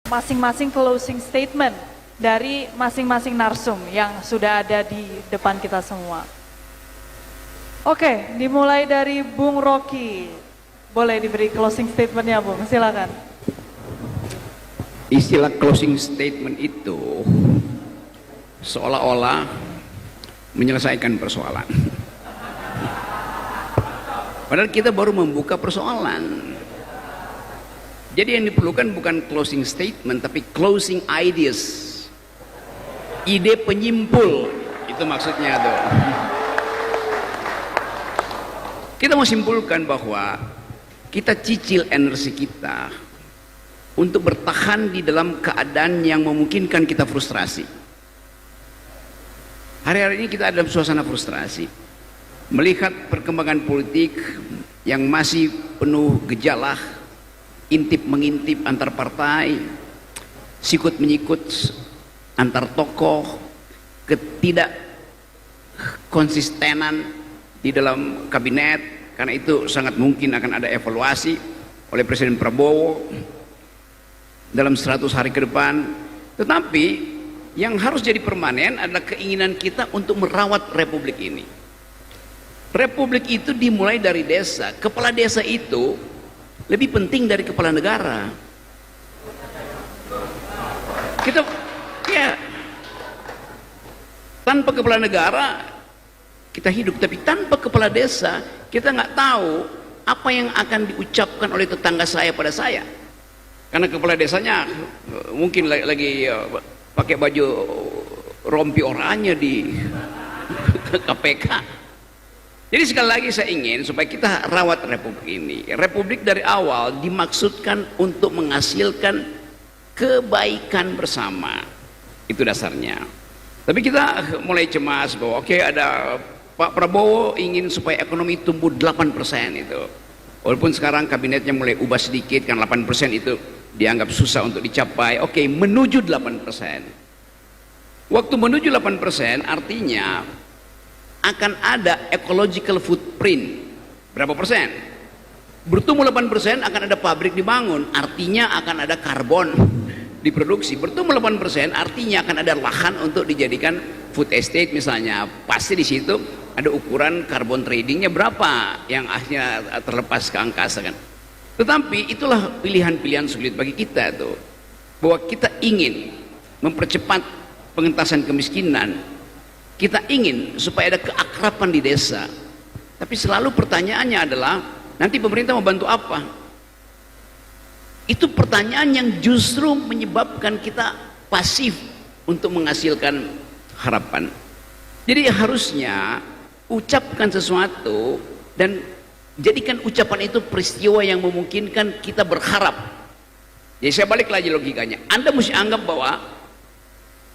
masing-masing closing statement dari masing-masing narsum yang sudah ada di depan kita semua. Oke, dimulai dari Bung Rocky. Boleh diberi closing statementnya, Bung, silakan. Istilah closing statement itu seolah-olah menyelesaikan persoalan. Padahal kita baru membuka persoalan. Jadi yang diperlukan bukan closing statement, tapi closing ideas. Ide penyimpul, itu maksudnya tuh. Kita mau simpulkan bahwa kita cicil energi kita untuk bertahan di dalam keadaan yang memungkinkan kita frustrasi. Hari-hari ini kita ada dalam suasana frustrasi. Melihat perkembangan politik yang masih penuh gejala intip mengintip antar partai, sikut menyikut antar tokoh, ketidak konsistenan di dalam kabinet, karena itu sangat mungkin akan ada evaluasi oleh Presiden Prabowo dalam 100 hari ke depan. Tetapi yang harus jadi permanen adalah keinginan kita untuk merawat republik ini. Republik itu dimulai dari desa. Kepala desa itu lebih penting dari kepala negara. Kita ya tanpa kepala negara kita hidup, tapi tanpa kepala desa kita nggak tahu apa yang akan diucapkan oleh tetangga saya pada saya, karena kepala desanya mungkin lagi pakai baju rompi oranye di KPK. Jadi sekali lagi saya ingin supaya kita rawat republik ini. Republik dari awal dimaksudkan untuk menghasilkan kebaikan bersama, itu dasarnya. Tapi kita mulai cemas bahwa oke, ada Pak Prabowo ingin supaya ekonomi tumbuh 8% itu. Walaupun sekarang kabinetnya mulai ubah sedikit, kan 8% itu dianggap susah untuk dicapai. Oke, menuju 8%. Waktu menuju 8% artinya akan ada ecological footprint. Berapa persen? Bertumbuh 8% akan ada pabrik dibangun, artinya akan ada karbon diproduksi. Bertumbuh 8% artinya akan ada lahan untuk dijadikan food estate misalnya. Pasti di situ ada ukuran carbon tradingnya berapa yang akhirnya terlepas ke angkasa kan. Tetapi itulah pilihan-pilihan sulit bagi kita tuh, bahwa kita ingin mempercepat pengentasan kemiskinan. Kita ingin supaya ada keakraban di desa. Tapi selalu pertanyaannya adalah, nanti pemerintah mau bantu apa? Itu pertanyaan yang justru menyebabkan kita pasif untuk menghasilkan harapan. Jadi harusnya ucapkan sesuatu dan jadikan ucapan itu peristiwa yang memungkinkan kita berharap. Jadi saya balik lagi logikanya. Anda mesti anggap bahwa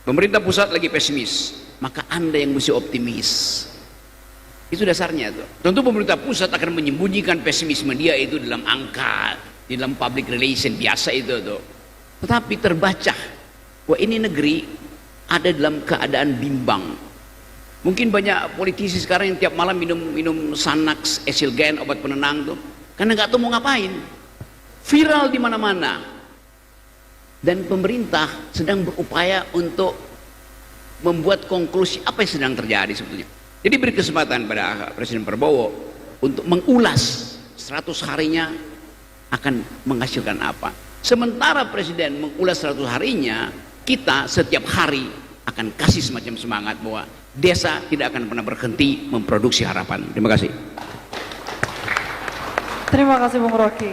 pemerintah pusat lagi pesimis, maka Anda yang mesti optimis. Itu dasarnya tuh. Tentu pemerintah pusat akan menyembunyikan pesimisme dia itu dalam angka, di dalam public relation biasa itu tuh. Tetapi terbaca bahwa ini negeri ada dalam keadaan bimbang. Mungkin banyak politisi sekarang yang tiap malam minum Xanax, Esilgen, obat penenang tuh, karena nggak tahu mau ngapain. Viral di mana-mana. Dan pemerintah sedang berupaya untuk membuat konklusi apa yang sedang terjadi sebetulnya. Jadi beri kesempatan pada Presiden Prabowo untuk mengulas 100 harinya akan menghasilkan apa. Sementara Presiden mengulas 100 harinya, kita setiap hari akan kasih semacam semangat bahwa desa tidak akan pernah berhenti memproduksi harapan. Terima kasih. Terima kasih Bung Rocky.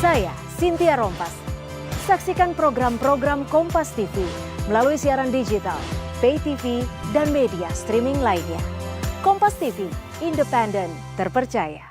Saya Cynthia Rompas. Saksikan program-program Kompas TV melalui siaran digital, pay TV, dan media streaming lainnya. Kompas TV, independen, terpercaya.